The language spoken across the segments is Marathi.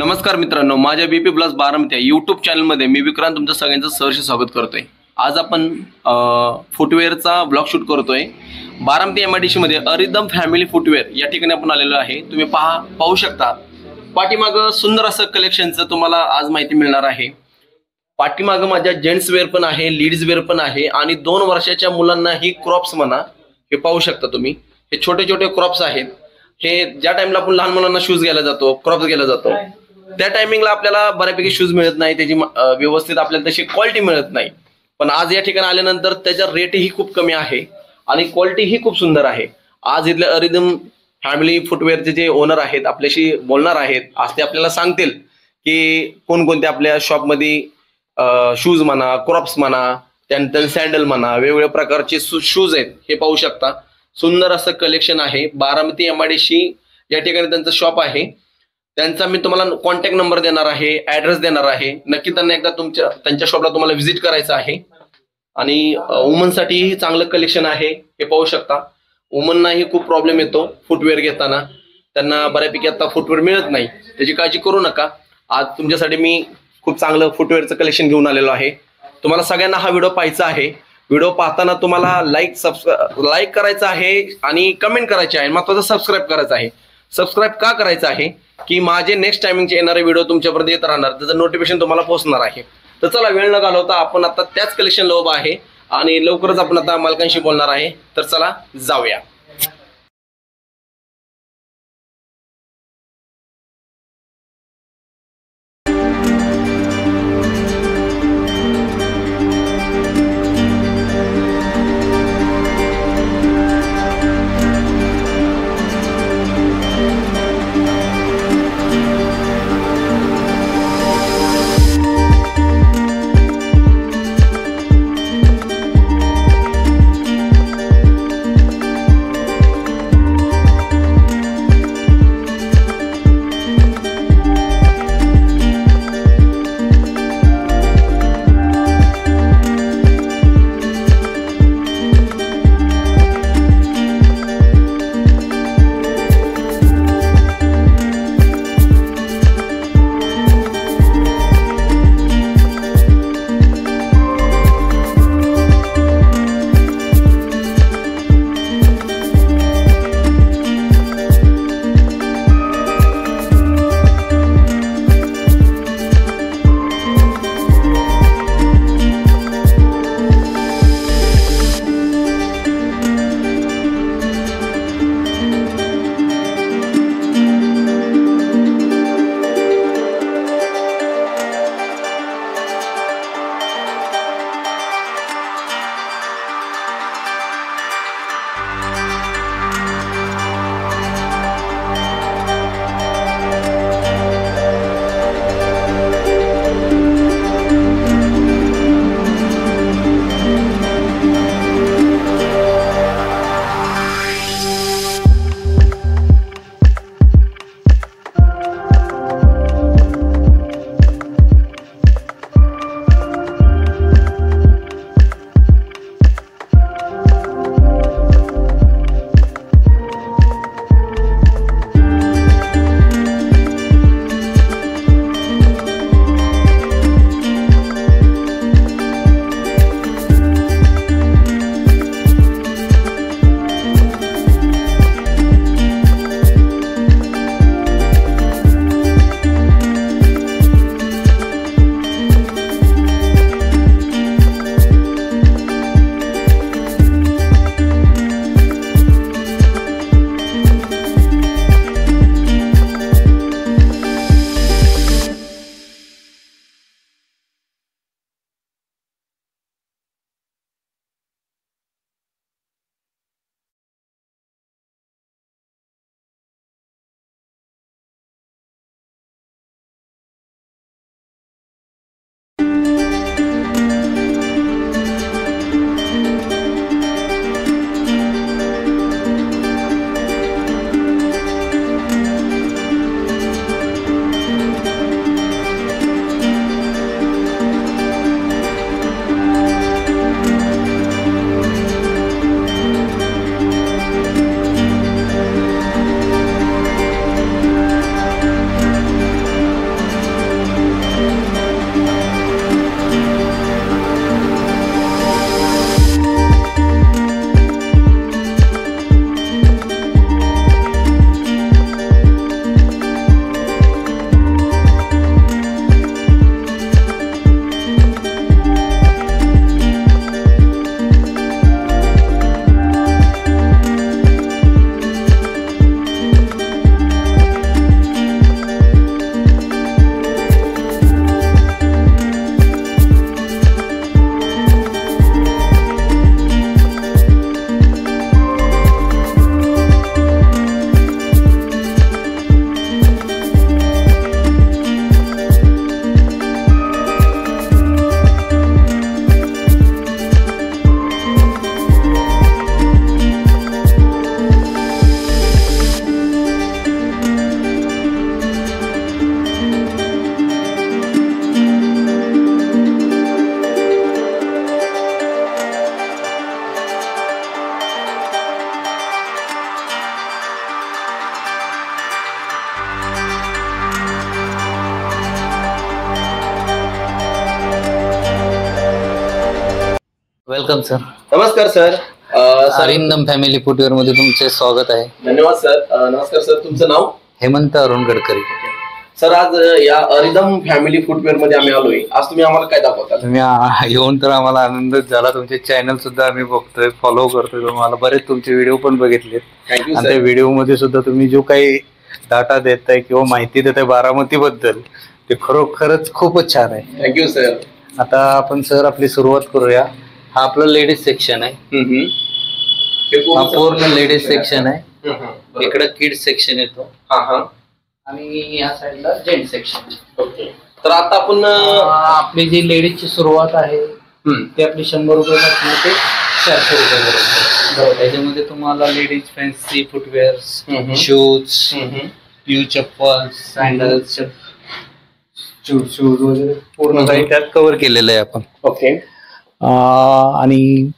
नमस्कार मित्रांनो, माझ्या बीपी प्लस बारामती या यूट्यूब चॅनलमध्ये मी विक्रांत तुमचं सगळ्यांचं सहर्ष स्वागत करतोय। आज आपण फुटवेअरचा ब्लॉग शूट करतोय। बारामती एमआयडीसी मध्ये अरिदम फॅमिली फुटवेअर या ठिकाणी आपण आलेलो आहे। तुम्ही पाहू शकता पाठीमागं सुंदर असं कलेक्शनचं तुम्हाला आज माहिती मिळणार आहे। पाठीमागं माझ्या जेंट्स वेअर पण आहे, लेडीज वेअर पण आहे आणि 2 वर्षाच्या मुलांना ही क्रॉप्स म्हणा, हे पाहू शकता तुम्ही। हे छोटे छोटे क्रॉप्स आहेत। हे ज्या टाइमला आपण लहान मुलांना शूज घ्यायला जातो, क्रॉप्स घ्यायला जातो, त्या टायमिंगला आपल्याला बऱ्यापैकी शूज मिळत नाही, त्याची व्यवस्थित आपल्याला तशी क्वालिटी मिळत नाही। पण आज या ठिकाणी आल्यानंतर त्याचा रेटही खूप कमी आहे आणि क्वालिटीही खूप सुंदर आहे। आज इथले अरिदम फॅमिली फुटवेअरचे जे ओनर आहेत आपल्याशी बोलणार आहेत। आज ते आपल्याला सांगतील की कोणकोणते आपल्या शॉपमध्ये शूज म्हणा, क्रॉप्स म्हणा, त्यानंतर सॅन्डल म्हणा, वेगवेगळ्या प्रकारचे शूज आहेत। हे पाहू शकता, सुंदर असं कलेक्शन आहे। बारामती एमआयडीसी या ठिकाणी त्यांचं शॉप आहे। त्यांचा मी तुम्हाला कॉन्टॅक्ट नंबर देणार आहे, ऍड्रेस देणार आहे। नक्की त्यांना एकदा त्यांच्या शॉपला तुम्हाला व्हिजिट करायचं आहे। आणि वुमनसाठीही चांगलं कलेक्शन आहे, हे पाहू शकता। वुमननाही खूप प्रॉब्लेम येतो फुटवेअर घेताना, त्यांना बऱ्यापैकी आता फुटवेअर मिळत नाही, त्याची काळजी करू नका। आज तुमच्यासाठी मी खूप चांगलं फुटवेअरचं कलेक्शन घेऊन आलेलो आहे। तुम्हाला सगळ्यांना हा व्हिडिओ पाहायचा आहे। व्हिडिओ पाहताना तुम्हाला लाईक करायचं आहे आणि कमेंट करायचे आहे, महत्त्वाचं सबस्क्राईब करायचं आहे। सबस्क्राईब का करायचं आहे की माझे नेक्स्ट टायमिंगचे येणारे व्हिडिओ तुमच्यापर्यंत येत राहणार, त्याचं नोटिफिकेशन तुम्हाला पोहोचणार आहे। तर चला वेळ न घालवता आपण आता त्याच कलेक्शनला उभा आहे आणि लवकरच आपण आता मालकांशी बोलणार आहे। तर चला जाऊया। Welcome sir. नमस्कार सर. अरिंदम फॅमिली फुटवेअर मध्ये तुमचे स्वागत आहे. धन्यवाद सर. नमस्कार सर, तुमचं नाव? हेमंत अरुण गडकरी. सर, आज या अरिंदम फॅमिली फुटवेअर मध्ये आम्ही आलोय. आज तुम्ही आम्हाला काय दाखवता? तुम्ही येऊन तर आम्हाला आनंदच झाला. तुमचे चॅनल सुद्धा आम्ही बघतोय, फॉलो करतोय. तुम्हाला बरेच तुमचे व्हिडिओ पण बघितलेत थँक्यू आणि सर. त्या व्हिडिओ मध्ये सुद्धा तुम्ही जो काही डाटा देताय किंवा माहिती देताय बारामती बद्दल ते खरोखरच खूपच छान आहे. Thank you sir. आता आपण सर आपली सुरुवात करूया. हा आपलं लेडीज सेक्शन आहे. हा पूर्ण लेडीज सेक्शन आहे. इकडे किड्स सेक्शन येतो आणि या साईडला जेंट सेक्शन. ओके. तर आता आपण आपली जी लेडीजची सुरुवात आहे ती आपली 100 रुपयापासून ते 400 रुपयापर्यंत. त्याच्यामध्ये तुम्हाला लेडीज फॅन्सी फुटवेअर, शूज, प्यू चप्पल, सँडल्स, शूज वगैरे पूर्ण काही त्यात कव्हर केलेलं आहे आपण. ओके. आणि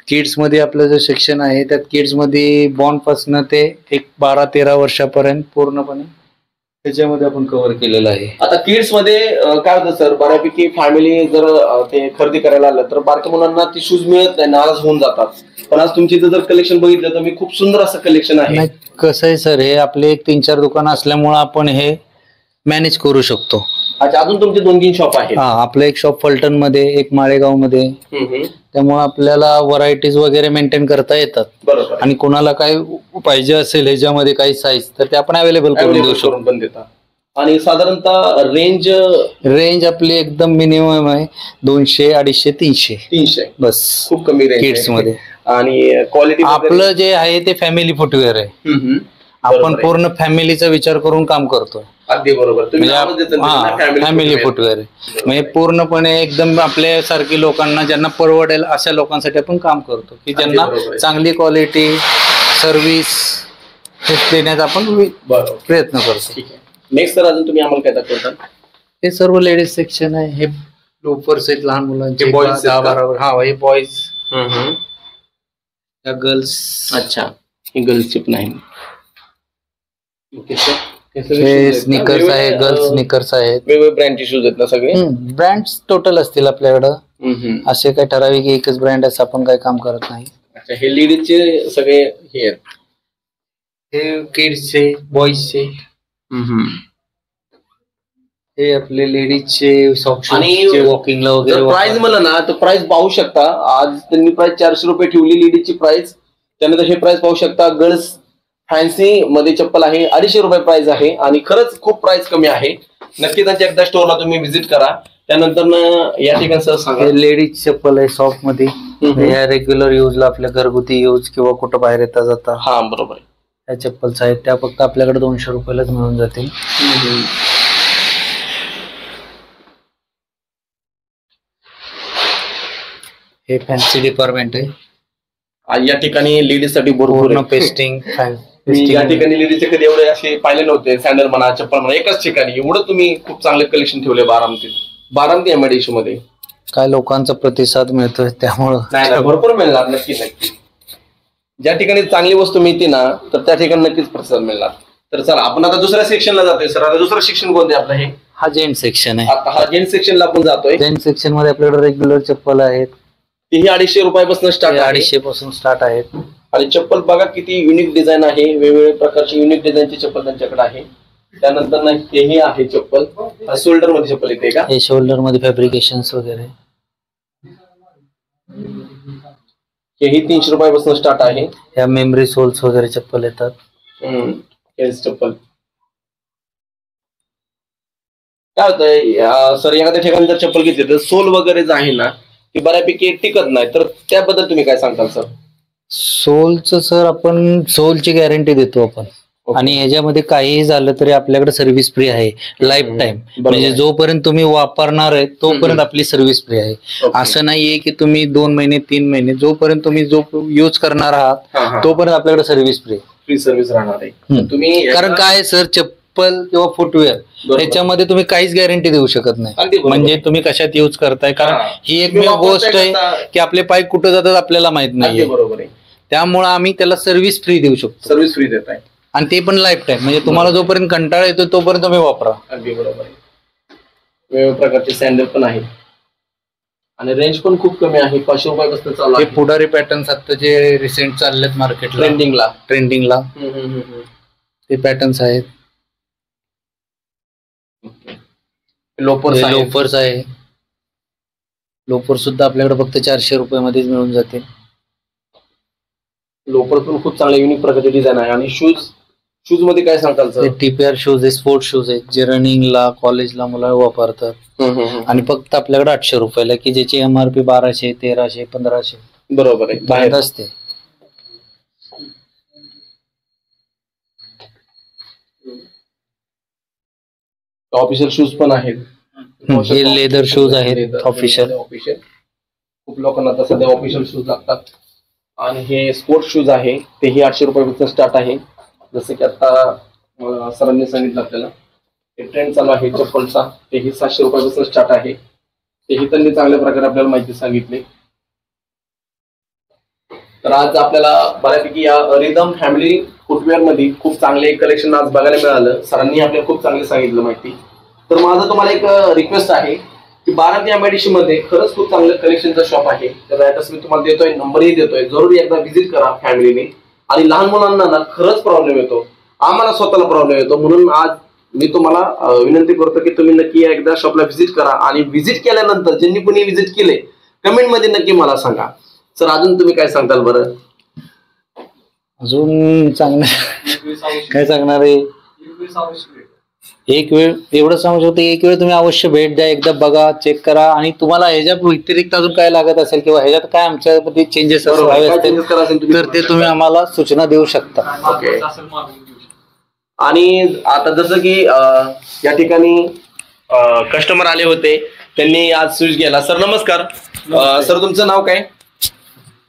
किड्स मध्ये आपलं जे सेक्शन आहे त्यात किड्स मध्ये बॉन्ड पासून ते एक 12-13 वर्षापर्यंत पूर्णपणे त्याच्यामध्ये आपण कव्हर केलेलं आहे. आता किड्स मध्ये काय होतं सर, बऱ्यापैकी फॅमिली जर ते खरेदी करायला आलं तर बारक्या मुलांना ती शूज मिळत नाही, नाराज होऊन जातात. पण आज तुमची जर कलेक्शन बघितलं तर मी खूप सुंदर असं कलेक्शन आहे. कसं आहे सर, हे आपले 3-4 दुकान असल्यामुळे आपण हे मॅनेज करू शकतो. अच्छा, अजून तुमचे 2-3 शॉप आहेत? हा, आपलं एक शॉप फलटण मध्ये, एक माळेगाव मध्ये. त्यामुळे आपल्याला व्हरायटीज वगैरे मेंटेन करता येतात. बरोबर. आणि कोणाला काय पाहिजे असेल ह्याच्यामध्ये काही साईज तर ते आपण अवेलेबल करून देऊ शकतो. पण देता. आणि साधारणतः रेंज आपली एकदम मिनिमम आहे 200, 250, 300 बस. खूप कमी रेंज किड्स मध्ये. आणि क्वालिटी आपलं जे आहे ते फॅमिली फुटवेअर आहे. आपण पूर्ण फॅमिलीचा विचार करून काम करतो. अगदी बरोबर. फॅमिली फुटवेअर आहे म्हणजे पूर्णपणे एकदम आपल्यासारखी लोकांना ज्यांना परवडेल अशा लोकांसाठी आपण काम करतो की ज्यांना चांगली क्वालिटी सर्व्हिस देण्याचा आपण प्रयत्न करतो. नेक्स्ट सर, अजून तुम्ही आम्हाला काय दाखवता? हे सर्व लेडीज सेक्शन आहे. हे लोफर्स आहेत लहान मुलांचे, 10-12. हा, हे बॉईज, गर्ल्स. अच्छा, हे गर्ल्सचे पण आहे. Okay sir. हे स्निकर्स आहे, गर्ल्स स्निकर्स आहेत. वेगवेगळे ब्रँडचे शूज आहेत ना सगळे? ब्रँड्स टोटल असतील आपल्याकडं. असे काही ठराविक एकच ब्रँड असं आपण काही काम करत नाही. अच्छा, हे लेडीजचे सगळे हे आहेत. हे किड्सचे, बॉईजचे. हे आपले लेडीजचे सॉक्स आणि वॉकिंगला वगैरे. प्राइस मला ना तर प्राइस पाहू शकता. आज त्यांनी प्राइस 400 रुपये ठेवली लेडीजची प्राइस. त्यानंतर हे प्राइस पाहू शकता. गर्ल्स फॅन्सी मध्ये चप्पल आहे 250 रुपये प्राइस आहे आणि खरंच खूप प्राइस कमी आहे. नक्की त्यांच्या एकदा स्टोअरला तुम्ही व्हिजिट करा. त्यानंतर या ठिकाणी सर सांगा. लेडीज चप्पल आहे सॉफ्ट मध्ये. या रेग्युलर युजला आपल्या घरगुती यूज किंवा कुठं बाहेर येता जाता. हा, बरोबर. त्या चप्पल्स आहेत त्या फक्त आपल्याकडे 200 रुपयालाच मिळून जातील. हे फॅन्सी डिपार्टमेंट आहे. या ठिकाणी लेडीज साठी पूर्ण पेस्टिंग. या ठिकाणी लेडीजचे कधी एवढे असे पाहिले नव्हते. सँडल म्हणा, चप्पल म्हणा, एकाच ठिकाणी एवढं तुम्ही खूप चांगले कलेक्शन ठेवले बारामती एमआयडीसी मध्ये. काय लोकांचा प्रतिसाद मिळतोय त्यामुळं भरपूर मिळणार. नक्की नक्की ज्या ठिकाणी चांगली वस्तू मिळते ना तर त्या ठिकाणी नक्कीच प्रतिसाद मिळणार. तर चला आपण आता दुसऱ्या सेक्शनला जातोय. सर, आता दुसरं सेक्शन कोणतं आपलं? हे हा जेंट सेक्शन आहे. आता हा जेंट सेक्शनला आपण जातोय. जेंट सेक्शन मध्ये आपल्याकडे रेग्युलर चप्पल आहेत. ही 250 रुपयापासून स्टार्ट. 250 पासून स्टार्ट आहेत. आणि चप्पल बघा किती युनिक डिझाईन आहे. वेगवेगळ्या प्रकारची युनिक डिझाईनची चप्पल त्यांच्याकडे आहे. त्यानंतर ना हेही आहे चप्पल. शोल्डर मध्ये चप्पल येते का? हे शोल्डर मध्ये फॅब्रिकेशन्स वगैरे. हेही 300 रुपयापासून स्टार्ट आहे. या मेमरी सोल्स वगैरे चप्पल येतात. चप्पल काय होतंय सर, एखाद्या ठिकाणी जर चप्पल घेतली तर सोल वगैरे जे आहे ना ती बऱ्यापैकी टिकत नाही. तर त्याबद्दल तुम्ही काय सांगताल सर? सोलचं सर आपण सोलची गॅरंटी देतो आपण. आणि ह्याच्यामध्ये काहीही झालं तरी आपल्याकडे सर्व्हिस फ्री आहे लाईफ टाइम. म्हणजे जोपर्यंत तुम्ही वापरणार आहे तोपर्यंत आपली सर्व्हिस फ्री आहे. असं नाहीये की तुम्ही 2 महिने 3 महिने जोपर्यंत तुम्ही जो यूज करणार आहात तोपर्यंत आपल्याकडे सर्व्हिस फ्री सर्व्हिस राहणार आहे. तुम्ही कारण काय सर, चप्पल किंवा फुटवेअर त्याच्यामध्ये तुम्ही काहीच गॅरंटी देऊ शकत नाही. म्हणजे तुम्ही कशात यूज करताय. कारण ही एकमेव गोष्ट आहे की आपले पाय कुठं जातात आपल्याला माहित नाही. बरोबर आहे. त्यामुळे आम्ही त्याला सर्व्हिस फ्री देऊ शकतो. सर्व्हिस फ्री देत आहे आणि ते पण लाईफ टाइम. म्हणजे तुम्हाला जोपर्यंत कंटाळा येतो तोपर्यंत तुम्ही वापरा. अगदी बरोबर आहे. वेगवेगळ्या प्रकारचे सँडल पण आहे. आणि रेंज पण खूप कमी आहे, 500 रुपयापासून चालू हे आहे पुढारी पॅटर्न्स आता जे रिसेंट चाललेत मार्केटला ट्रेंडिंगला. ते पॅटर्न्स आहेत. लोपर्स लोफर्स आहे. लोफर सुद्धा आपल्याकडे फक्त 400 रुपयामध्येच मिळून जाते. लोपर पण खूप चांगले युनिक प्रकारचे डिझाईन आहे. आणि शूज मध्ये काय सांगताल सर? टीपीआर शूज आहे, स्पोर्ट शूज आहेत जे रनिंगला कॉलेजला मुलं वापरतात. आणि फक्त आपल्याकडे 800 रुपयाला, की ज्याची एमआरपी 1200, 1300, 1500 बरोबर आहे बाहेर असते. ऑफिशियल शूज पण आहेत. हे लेदर शूज आहेत ऑफिशियल. खूप लोकांना आता सध्या ऑफिशियल शूज लागतात. आणि हे स्पोर्ट्स शूज आहे, तेही 800 रुपयापासून स्टार्ट आहे. जसं की आता सरांनी सांगितलं आपल्याला हे ट्रेंड चालू आहे चप्पलचा, तेही 700 रुपयापासून स्टार्ट आहे. तेही त्यांनी चांगल्या प्रकारे आपल्याला माहिती सांगितली. तर आज आपल्याला बऱ्यापैकी या रिदम फॅमिली फुटवेअर मध्ये खूप चांगले कलेक्शन आज बघायला मिळालं. सरांनी आपल्याला खूप चांगली सांगितलं माहिती. तर माझं तुम्हाला एक रिक्वेस्ट आहे की 12 MIDC मध्ये खरंच खूप चांगलं कलेक्शनचं शॉप आहे. तर ऍड्रेस मी तुम्हाला देतोय, नंबरही देतोय, जरूर एकदा व्हिजिट करा फॅमिलीने. आणि लहान मुलांना ना खरंच प्रॉब्लेम येतो, आम्हाला स्वतःला प्रॉब्लेम येतो. म्हणून आज मी तुम्हाला विनंती करतो की तुम्ही नक्की एकदा शॉपला व्हिजिट करा. आणि व्हिजिट केल्यानंतर ज्यांनी कोणी व्हिजिट केले कमेंट मध्ये नक्की मला सांगा. सर अजून तुम्ही काय सांगताल बरं? अजून काय सांगणार आहे? एक वेळ एवढं सांगू शकतो, एक वेळ तुम्ही अवश्य भेट द्या, एकदा बघा, चेक करा. आणि तुम्हाला ह्याच्या व्यतिरिक्त अजून काय लागत असेल किंवा ह्याच्यात काय आमच्यामध्ये चेंजेस हवे असतील तर ते तुम्ही आम्हाला सूचना देऊ शकता. ओके. आणि आता जसं की या ठिकाणी कस्टमर आले होते, त्यांनी आज शूज घ्यायला. सर नमस्कार. सर तुमचं नाव काय?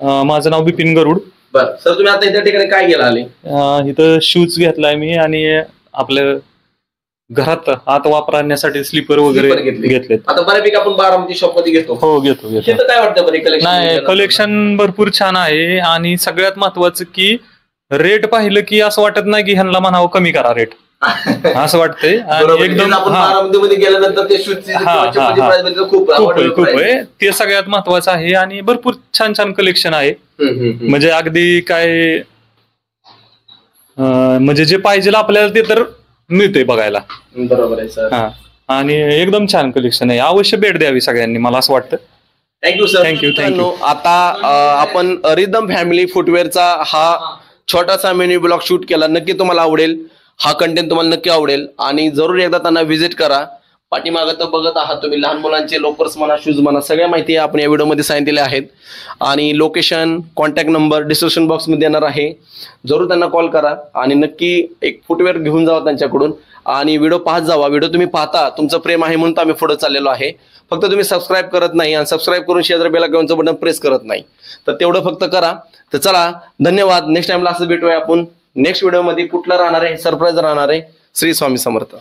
माझं नाव बिपिन गरुड. बरं सर, तुम्ही आता त्या ठिकाणी काय घ्यायला आले? इथं शूज घेतलाय मी आणि आपल्या घरात आत वापरण्यासाठी स्लीपर वगैरे घेतलेत. आता बऱ्यापैकी आपण बारामती शॉप मध्ये घेतो. हो घेतो. तिथं काय वाटतं बरं कलेक्शन? नाही, कलेक्शन भरपूर छान आहे. आणि सगळ्यात महत्वाचं की रेट पाहिलं की असं वाटत नाही की ह्यांना म्हणावं कमी करा रेट, असं वाटतंय. आणि एकदम आपण बारामतीमध्ये गेल्यानंतर ते शूजची खूप आहे, ते सगळ्यात महत्वाचं आहे. आणि भरपूर छान छान कलेक्शन आहे. म्हणजे अगदी काय म्हणजे जे पाहिजे आपल्याला ते तर मिळतंय बघायला. बरोबर आहे सर. आणि एकदम छान कलेक्शन आहे, अवश्य भेट द्यावी सगळ्यांनी, मला असं वाटतं. Thank you sir. थँक्यू. आता आपण रिदम फॅमिली फुटवेअरचा हा छोटासा मिनी ब्लॉग शूट केला. नक्की तुम्हाला आवडेल, हा कंटेंट तुम्हाला नक्की आवडेल. आणि जरूर एकदा त्यांना व्हिजिट करा. पाठीमागं तर बघत आहात तुम्ही, लहान मुलांचे लोपर्स म्हणा, शूज म्हणा, सगळ्या माहिती आपण या व्हिडिओमध्ये सांगितलेल्या आहेत. आणि लोकेशन, कॉन्टॅक्ट नंबर डिस्क्रिप्शन बॉक्समध्ये येणार आहे. जरूर त्यांना कॉल करा आणि नक्की एक फुटवेअर घेऊन जावा त्यांच्याकडून. आणि व्हिडिओ पाहत जावा. व्हिडिओ तुम्ही पाहता, तुमचं प्रेम आहे म्हणून आम्ही पुढे चाललेलो आहे. फक्त तुम्ही सबस्क्राईब करत नाही आणि सबस्क्राईब करून शेजारी बेल आयकॉनचं बटन प्रेस करत नाही, तर तेवढं फक्त करा. तर चला, धन्यवाद. नेक्स्ट टाइमला असं भेटूया आपण. नेक्स्ट व्हिडिओमध्ये कुठला राहणार आहे, सरप्राईज राहणार आहे. श्री स्वामी समर्थ.